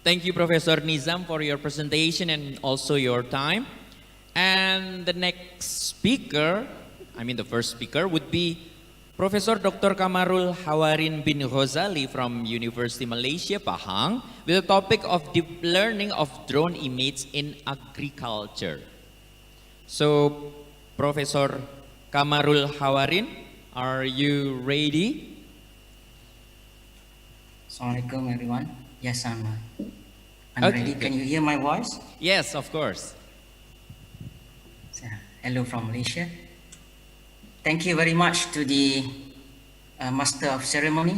Thank you, Professor Nizam, for your presentation and also your time. And the next speaker, the first speaker, would be Professor Dr. Kamarul Hawarin bin Ghazali from University Malaysia, Pahang, with the topic of deep learning of drone image in agriculture. So, Professor Kamarul Hawarin, are you ready? Assalamualaikum everyone. Yes, I'm Okay, ready. good. Can you hear my voice? Yes, of course. Hello from Malaysia. Thank you very much to the Master of Ceremony.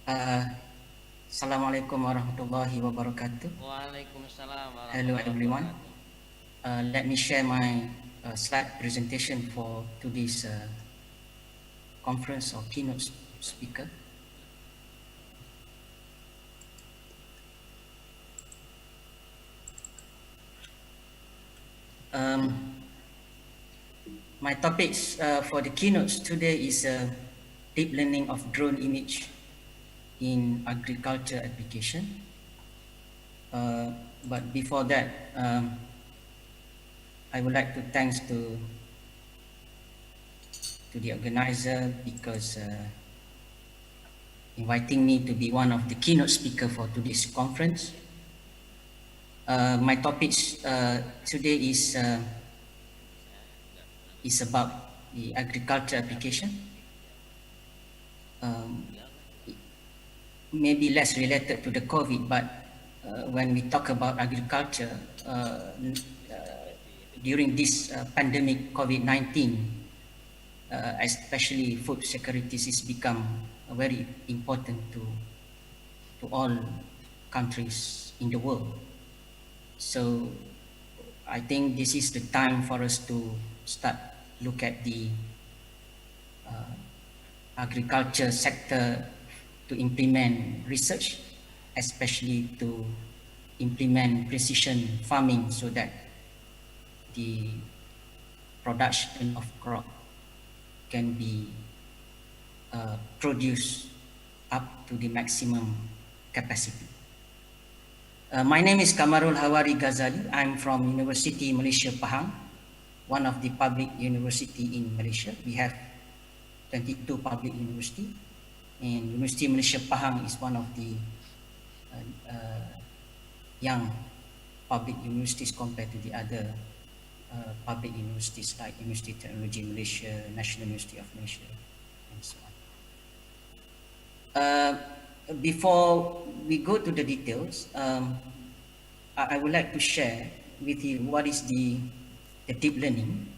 Assalamualaikum warahmatullahi wabarakatuh. Waalaikumsalam warahmatullahi Hello everyone. wabarakatuh. Let me share my slide presentation for today's conference or keynote speaker. My topics for the keynotes today is deep learning of drone image in agriculture application. But before that, I would like to thanks to the organizer because inviting me to be one of the keynote speaker for today's conference. My topics today is about the agriculture application. Maybe less related to the COVID, but when we talk about agriculture during this pandemic COVID-19, especially food security has become very important to all countries in the world. So I think this is the time for us to start look at the agriculture sector to implement research, especially to implement precision farming so that the production of crop can be produced up to the maximum capacity. My name is Kamarul Hawari Ghazali. I'm from University Malaysia Pahang, one of the public university in Malaysia. We have 22 public university, and University Malaysia Pahang is one of the young public universities compared to the other public universities like University of Technology Malaysia, National University of Malaysia, and so on. Before we go to the details, I would like to share with you what is the deep learning.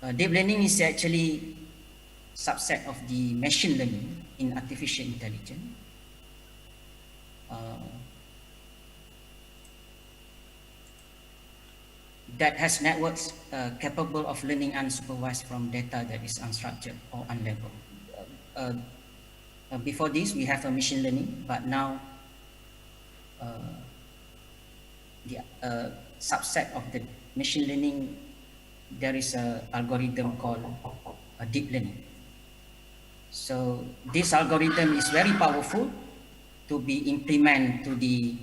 Deep learning is actually subset of the machine learning in artificial intelligence. That has networks capable of learning unsupervised from data that is unstructured or unlabeled. Before this, we have a machine learning, but now the subset of the machine learning, there is an algorithm called a deep learning. So this algorithm is very powerful to be implemented to the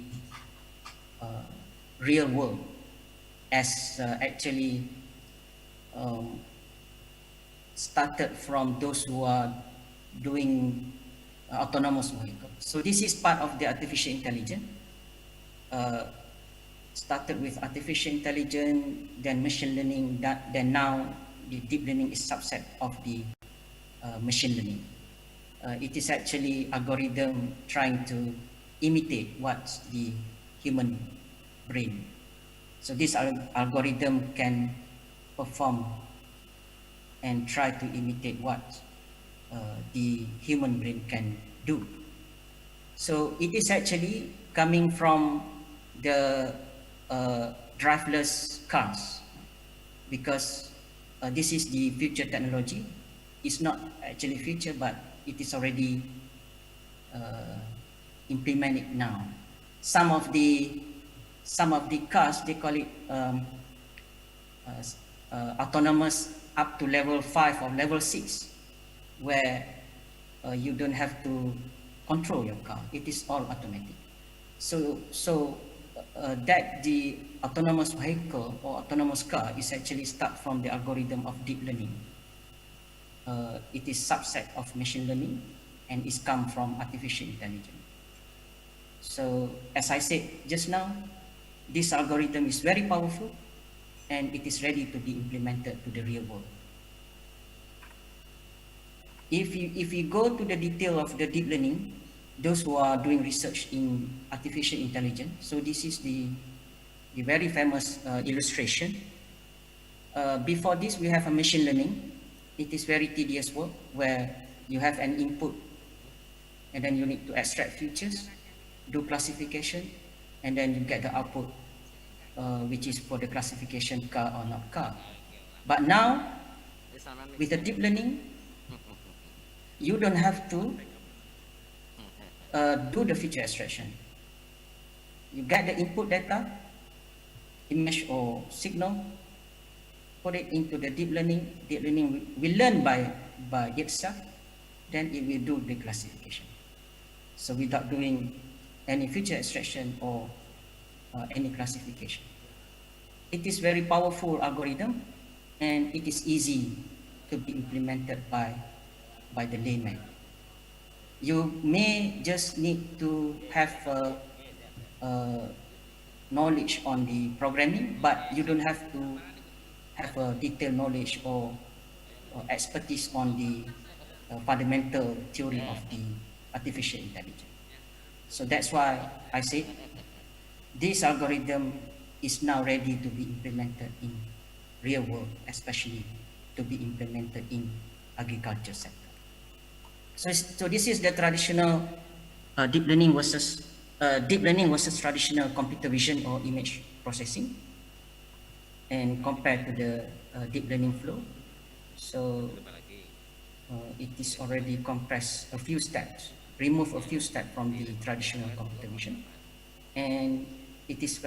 real world, as actually started from those who are doing autonomous vehicles. So this is part of the artificial intelligence. Started with artificial intelligence, then machine learning, then now the deep learning is subset of the machine learning. It is actually algorithm trying to imitate what's the human brain. So this algorithm can perform and try to imitate what the human brain can do. So it is actually coming from the driverless cars, because this is the future technology. It's not actually future, but it is already implemented now. Some of the cars, they call it autonomous up to level 5 or level 6, where you don't have to control your car. It is all automatic. So that the autonomous vehicle or autonomous car is actually start from the algorithm of deep learning. It is subset of machine learning and is come from artificial intelligence. So as I said just now, this algorithm is very powerful and it is ready to be implemented to the real world. If you go to the detail of the deep learning, those who are doing research in artificial intelligence, so this is the very famous illustration. Before this, we have a machine learning. It is very tedious work where you have an input and then you need to extract features, do classification, and then you get the output, which is for the classification car or not car. But now, with the deep learning, you don't have to do the feature extraction. You get the input data, image or signal, put it into the deep learning. Deep learning will learn by itself, then it will do the classification. So without doing any feature extraction or any classification. It is very powerful algorithm and it is easy to be implemented by the layman. You may just need to have knowledge on the programming, but you don't have to have a detailed knowledge or expertise on the fundamental theory of the artificial intelligence. So that's why I say this algorithm is now ready to be implemented in real world, especially to be implemented in agriculture sector. So this is the traditional deep learning versus traditional computer vision or image processing, and compared to the deep learning flow. So it is already compressed a few steps, remove a few steps from the traditional computer vision, and it is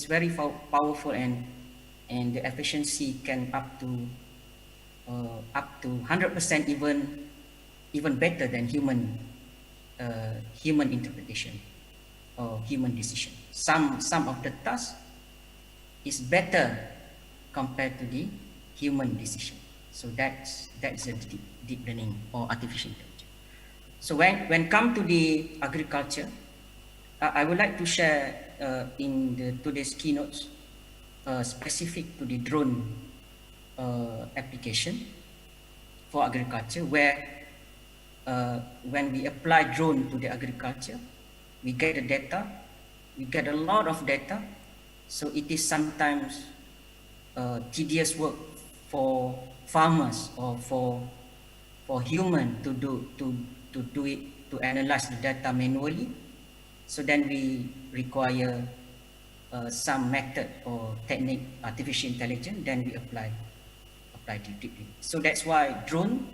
very powerful, and the efficiency can up to 100%, even better than human interpretation or human decision. Some of the tasks is better compared to the human decision. So that's a deep learning or artificial intelligence. So when come to the agriculture, I would like to share in today's keynotes specific to the drone application for agriculture, where when we apply drone to the agriculture, we get the data, we get a lot of data. So it is sometimes tedious work for farmers or for human to do it, to analyze the data manually. So then we require some method or technique, artificial intelligence, then we apply deeply. So that's why drone,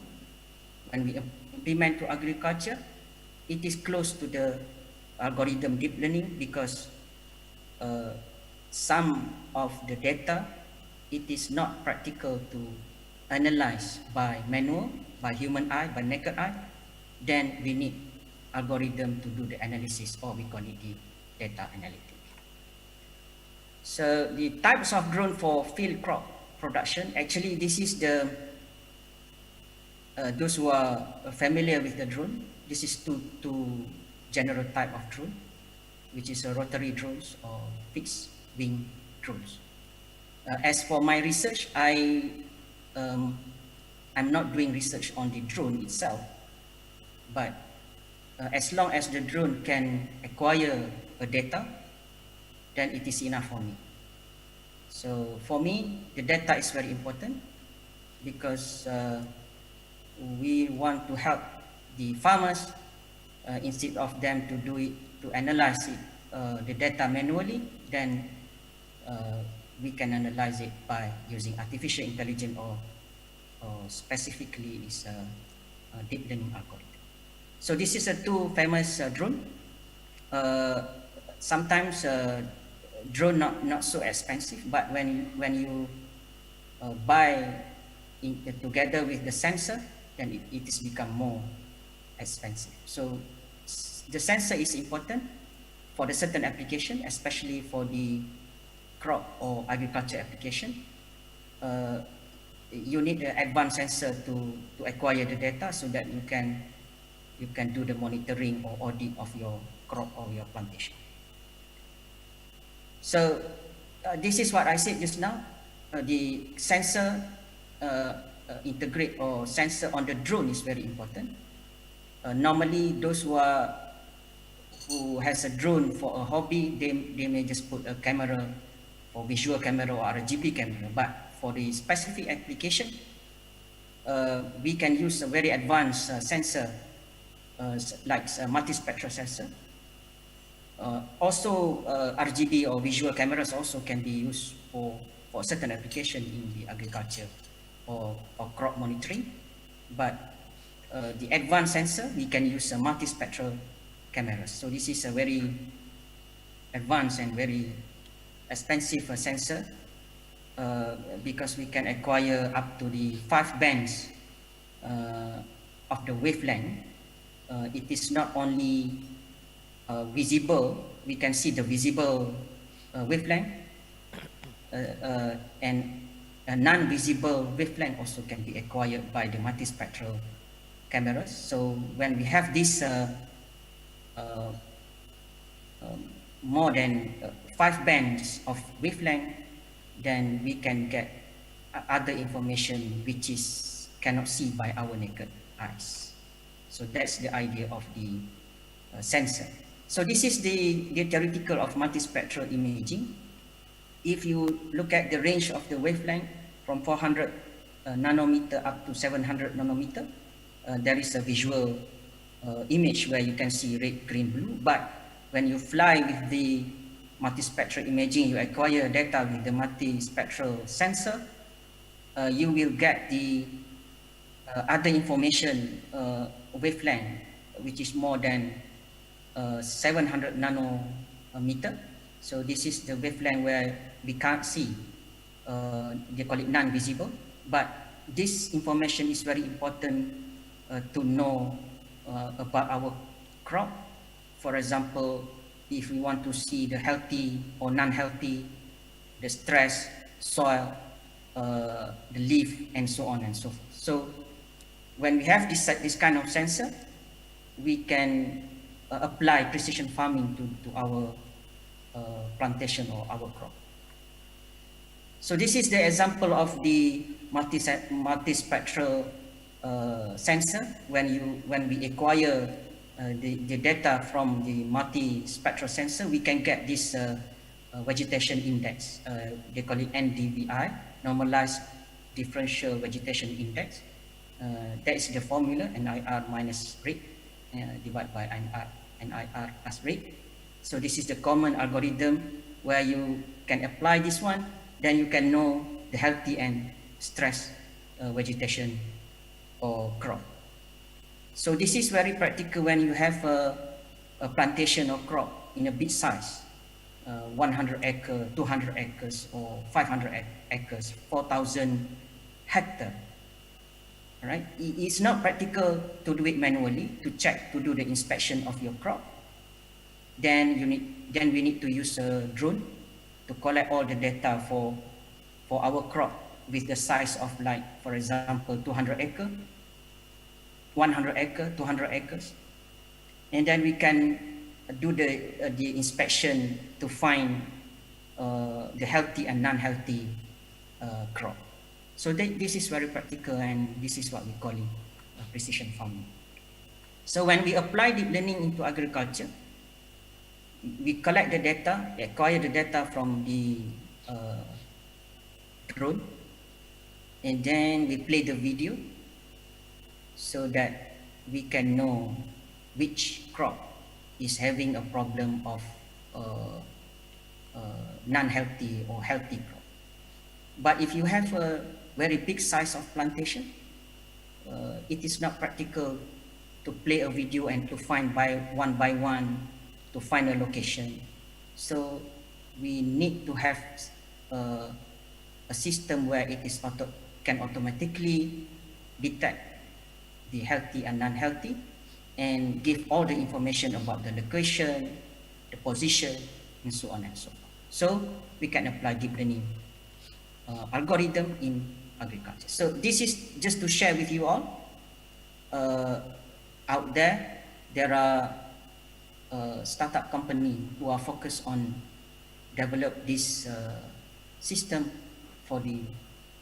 when we implement to agriculture, it is close to the algorithm deep learning, because some of the data, it is not practical to analyze by manual, by human eye, by naked eye. Then we need algorithm to do the analysis, or we call it the data analytics. So the types of drone for field crop production, actually this is the those who are familiar with the drone, this is two general type of drone, which is a rotary drones or fixed wing drones. As for my research, I'm not doing research on the drone itself, but as long as the drone can acquire a data, then it is enough for me. So for me, the data is very important, because we want to help the farmers instead of them to do it, to analyze it, the data manually, then we can analyze it by using artificial intelligence, or specifically is a deep learning algorithm. So this is a two famous drone. Sometimes drone not so expensive, but when you buy together with the sensor, then it is become more expensive. So the sensor is important for the certain application, especially for the crop or agriculture application. You need an advanced sensor to acquire the data so that you can do the monitoring or audit of your crop or your plantation. So this is what I said just now. The sensor integrate or sensor on the drone is very important. Normally, those who has a drone for a hobby, they may just put a camera or visual camera or RGB camera. But for the specific application, we can use a very advanced sensor like a multispectral sensor. Also, RGB or visual cameras also can be used for certain application in the agriculture or crop monitoring. But the advanced sensor, we can use a multispectral cameras. So this is a very advanced and very expensive sensor because we can acquire up to the 5 bands of the wavelength. It is not only visible, we can see the visible wavelength and a non-visible wavelength also can be acquired by the multispectral cameras. So when we have this more than 5 bands of wavelength, then we can get other information which is cannot see by our naked eyes. So that's the idea of the sensor. So this is the theoretical of multispectral imaging. If you look at the range of the wavelength from 400 nanometer up to 700 nanometer, there is a visual image where you can see red, green, blue. But when you fly with the multispectral imaging, you acquire data with the multispectral sensor, you will get the other information wavelength, which is more than 700 nanometer. So this is the wavelength where we can't see. They call it non-visible. But this information is very important to know about our crop. For example, if we want to see the healthy or non-healthy, the stress, soil, the leaf, and so on and so forth. So when we have this kind of sensor, we can apply precision farming to our plantation or our crop. So this is the example of the multispectral sensor. When we acquire the data from the multispectral sensor, we can get this vegetation index. They call it NDVI, Normalized Differential Vegetation Index. That is the formula, NIR minus rate divided by NIR plus rate. So this is the common algorithm where you can apply this one, then you can know the healthy and stress vegetation or crop. So this is very practical when you have a plantation or crop in a big size, 100 acres, 200 acres, or 500 acres, 4,000 hectares. Right? It's not practical to do it manually, to do the inspection of your crop. Then we need to use a drone to collect all the data for our crop with the size of, like, for example, 200 acres, 100 acres, 200 acres. And then we can do the inspection to find the healthy and non-healthy crop. So this is very practical, and this is what we call it precision farming. So when we apply deep learning into agriculture, we collect the data, acquire the data from the drone, and then we play the video so that we can know which crop is having a problem of non-healthy or healthy crop. But if you have a very big size of plantation, it is not practical to play a video and to find by one to find a location. So we need to have a system where it is can automatically detect the healthy and non-healthy, and give all the information about the location, the position, and so on and so forth. So we can apply deep learning algorithm in agriculture. So this is just to share with you all. Out there are startup company who are focused on develop this system for the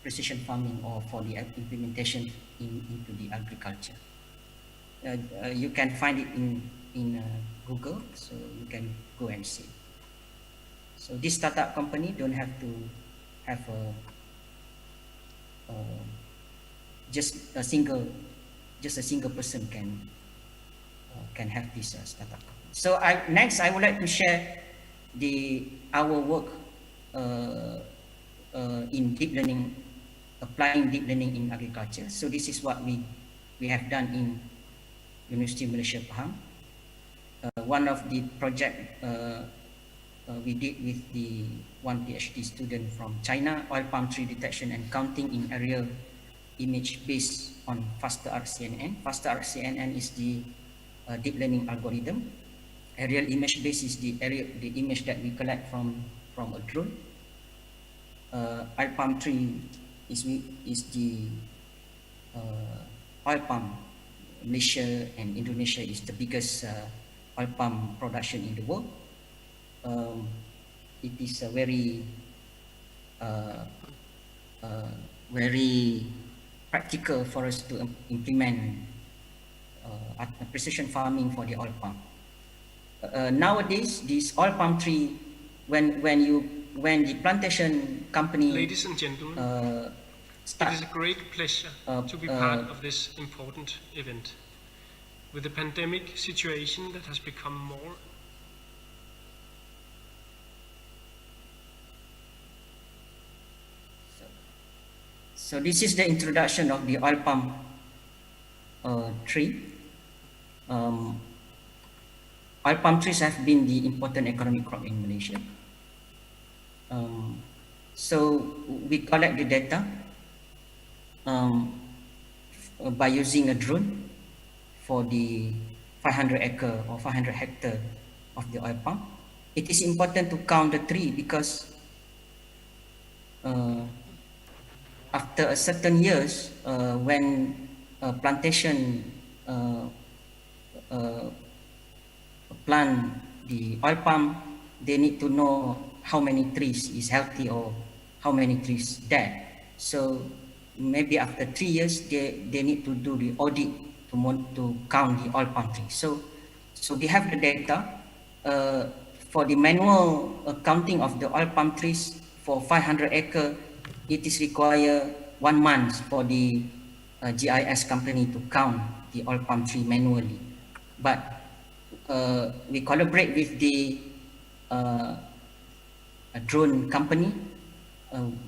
precision farming or for the implementation into the agriculture. You can find it in Google, so you can go and see. So this startup company don't have to have just a single person can have this startup company. So next I would like to share our work in deep learning, applying deep learning in agriculture. So this is what we have done in University of Malaysia Pahang. One of the project we did with the one PhD student from China, oil palm tree detection and counting in aerial image based on faster RCNN. Faster RCNN is the deep learning algorithm. Aerial image base is the image that we collect from a drone. Oil palm tree is the oil palm. Malaysia and Indonesia is the biggest oil palm production in the world. It is a very practical for us to implement precision farming for the oil palm. Nowadays, this oil palm tree, when the plantation company, ladies and gentlemen, it is a great pleasure to be part of this important event. With the pandemic situation that has become more So this is the introduction of the oil palm tree. Oil palm trees have been the important economic crop in Malaysia. So we collect the data by using a drone for the 500 acre or 500 hectare of the oil palm. It is important to count the tree because after a certain years, when a plantation plant the oil palm, they need to know how many trees is healthy or how many trees dead. So maybe after 3 years, they need to do the audit to count the oil palm trees. So they have the data for the manual counting of the oil palm trees for 500 acre. It is required 1 month for the GIS company to count the oil palm tree manually. But we collaborate with the drone company.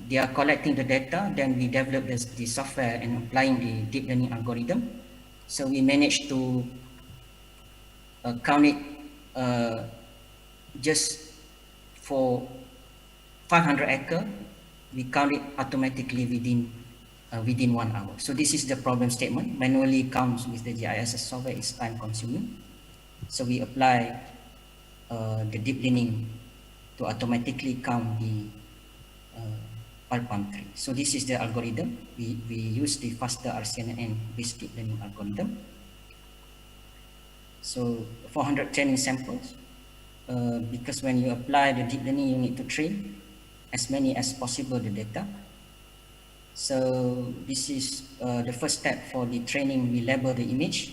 They are collecting the data, then we develop the software and applying the deep learning algorithm. So we managed to count it just for 500 acre. We count it automatically within 1 hour. So this is the problem statement. Manually counts with the GIS software is time consuming. So we apply the deep learning to automatically count the oil palm tree. So this is the algorithm. We use the faster RCNN based deep learning algorithm. So 400 training samples, because when you apply the deep learning, you need to train as many as possible the data. So this is the first step for the training. We label the image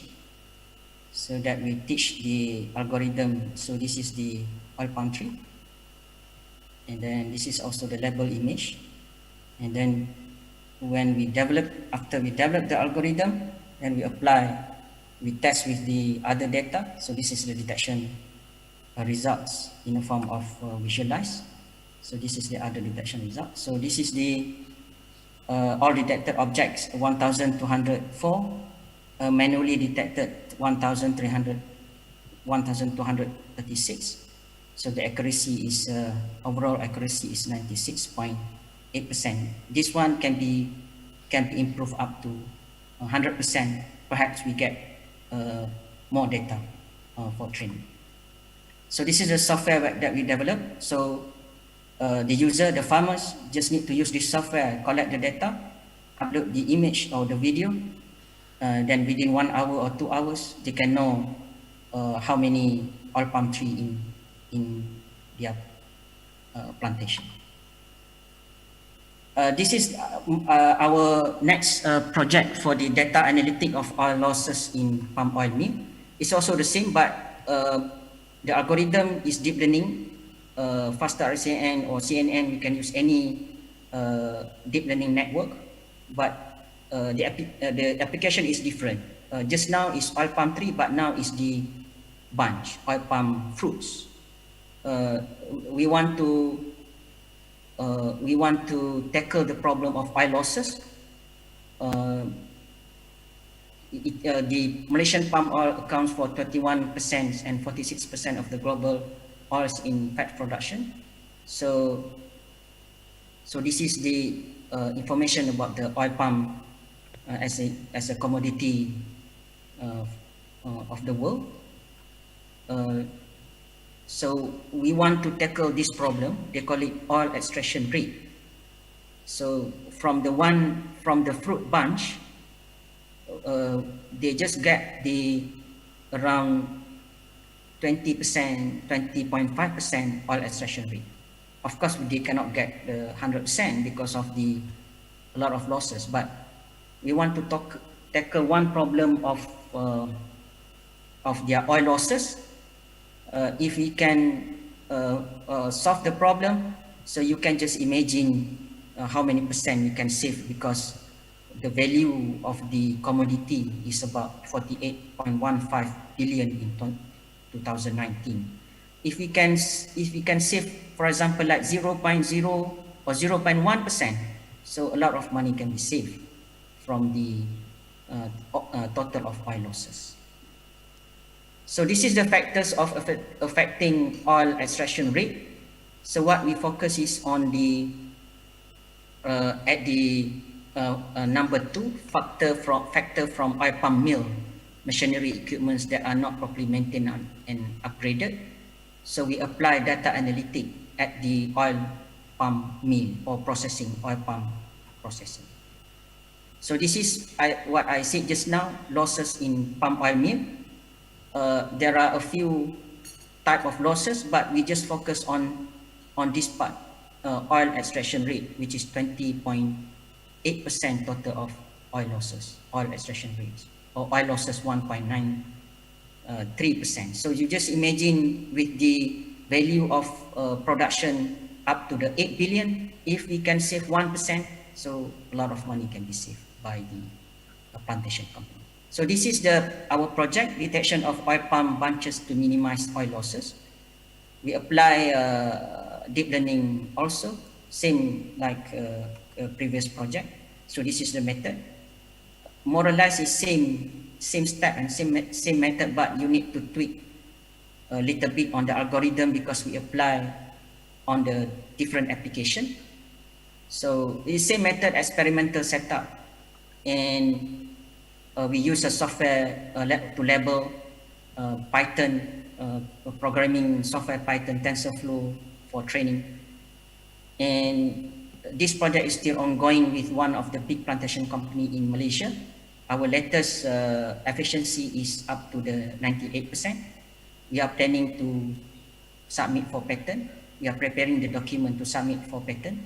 so that we teach the algorithm. So this is the oil palm tree, and then this is also the label image. And then when after we develop the algorithm, then we test with the other data. So this is the detection results in the form of visualize. So this is the other detection result. So this is the all detected objects 1,204, manually detected 1,236. So the accuracy is overall accuracy is 96.8%. This one can be improved up to 100%. Perhaps we get more data for training. So this is the software that we developed. So the user, the farmers, just need to use this software, collect the data, upload the image or the video. Then within 1 hour or 2 hours, they can know how many oil palm tree in their plantation. This is our next project for the data analytic of oil losses in palm oil mill. It's also the same, but the algorithm is deep learning, faster CNN or CNN. You can use any deep learning network, but the application is different. Just now is oil palm tree, but now is the bunch, oil palm fruits. We want to tackle the problem of oil losses. The Malaysian palm oil accounts for 21% and 46% of the global oils in fat production. So this is the information about the oil palm as a commodity of the world. So we want to tackle this problem. They call it oil extraction rate. So from the fruit bunch, they just get the around 20%, 20.5% oil extraction rate. Of course, they cannot get the 100% because of a lot of losses. But we want to tackle one problem of their oil losses. If we can solve the problem, so you can just imagine how many percent you can save, because the value of the commodity is about 48.15 billion in 2019. If we can save, for example, like 0.0 or 0.1%, so a lot of money can be saved from the total of oil losses. So this is the factors of affecting oil extraction rate. So what we focus is on the number 2, factor from oil palm mill machinery equipments that are not properly maintained and upgraded. So we apply data analytic at the oil palm mill or oil palm processing. So this is what I said just now, losses in palm oil mill. There are a few type of losses, but we just focus on this part, oil extraction rate, which is 20.8% total of oil losses, oil extraction rates, or oil losses 1.93%. So you just imagine with the value of production up to the 8 billion, if we can save 1%, so a lot of money can be saved by the plantation company. So this is our project, detection of oil palm bunches to minimize oil losses. We apply deep learning also, same like previous project. So this is the method. More or less is same step and same method, but you need to tweak a little bit on the algorithm because we apply on the different application. So it's same method, experimental setup, and we use a software to label Python programming software, Python TensorFlow for training. And this project is still ongoing with one of the big plantation company in Malaysia. Our latest efficiency is up to the 98%. We are planning to submit for patent. We are preparing the document to submit for patent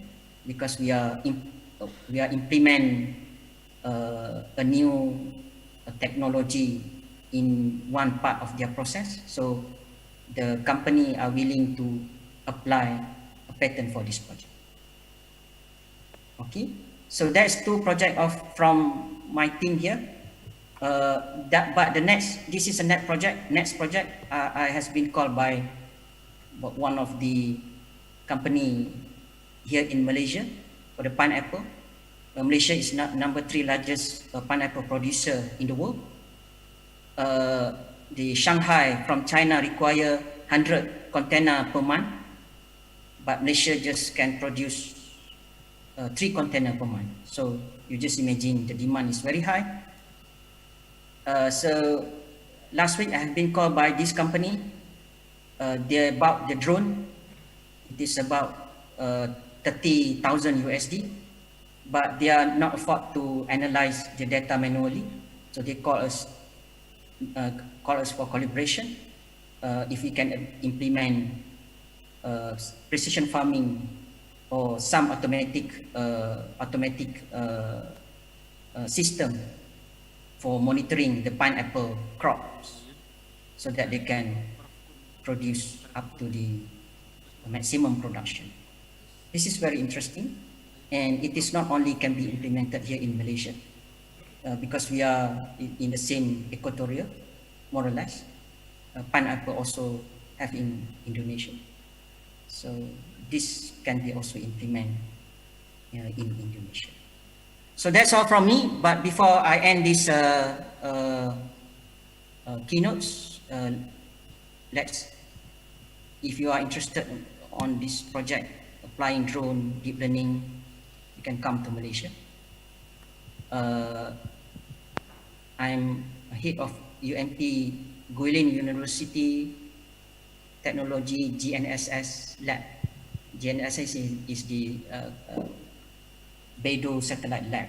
because we are implement a new technology in one part of their process. So the company are willing to apply a patent for this project. Okay, so that's 2 projects from my team here. But this is a next project has been called by one of the company here in Malaysia for the pineapple. Malaysia is number 3 largest pineapple producer in the world. The Shanghai from China require 100 container per month, but Malaysia just can produce 3 container per month. So you just imagine the demand is very high. So last week I have been called by this company. They're about the drone. It is about 30,000 USD, but they are not afford to analyze the data manually. So they call us for collaboration. If we can implement precision farming or some automatic system for monitoring the pineapple crops, so that they can produce up to the maximum production. This is very interesting, and it is not only can be implemented here in Malaysia, because we are in the same equatorial, more or less. Pineapple also have in Indonesia, so this can be also implemented in Indonesia. So that's all from me. But before I end this keynotes, if you are interested on this project, applying drone, deep learning, you can come to Malaysia. I'm head of UMP Guilin University Technology GNSS Lab. GNSS is the Beidou Satellite Lab,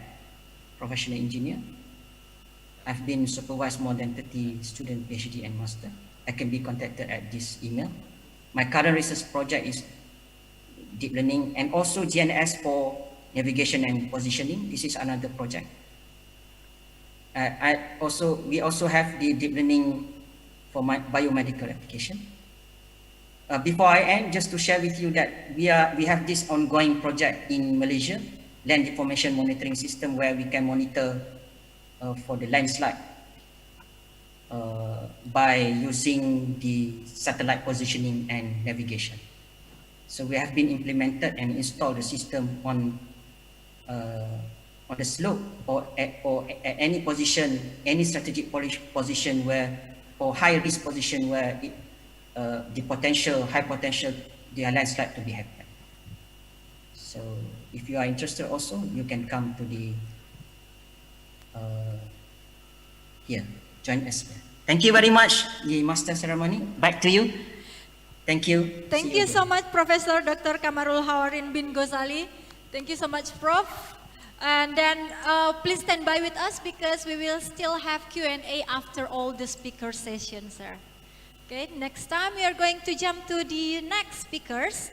professional engineer. I've been supervised more than 30 student, PhD and master. I can be contacted at this email. My current research project is deep learning and also GNS for navigation and positioning. This is another project. We also have the deep learning for my biomedical application. Before I end, just to share with you that we have this ongoing project in Malaysia, land information monitoring system, where we can monitor for the landslide by using the satellite positioning and navigation. So we have been implemented and installed the system on the slope or at any position, any strategic position where, or high risk position where high potential, the landslide to be happen. So if you are interested also, you can come to the here, join us there. Thank you very much, the master ceremony. Back to you. Thank you. Thank you so much, Professor Dr. Kamarul Hawarin bin Ghazali. Thank you so much, Prof. And then please stand by with us because we will still have Q&A after all the speaker sessions, sir. Okay, next time we are going to jump to the next speakers.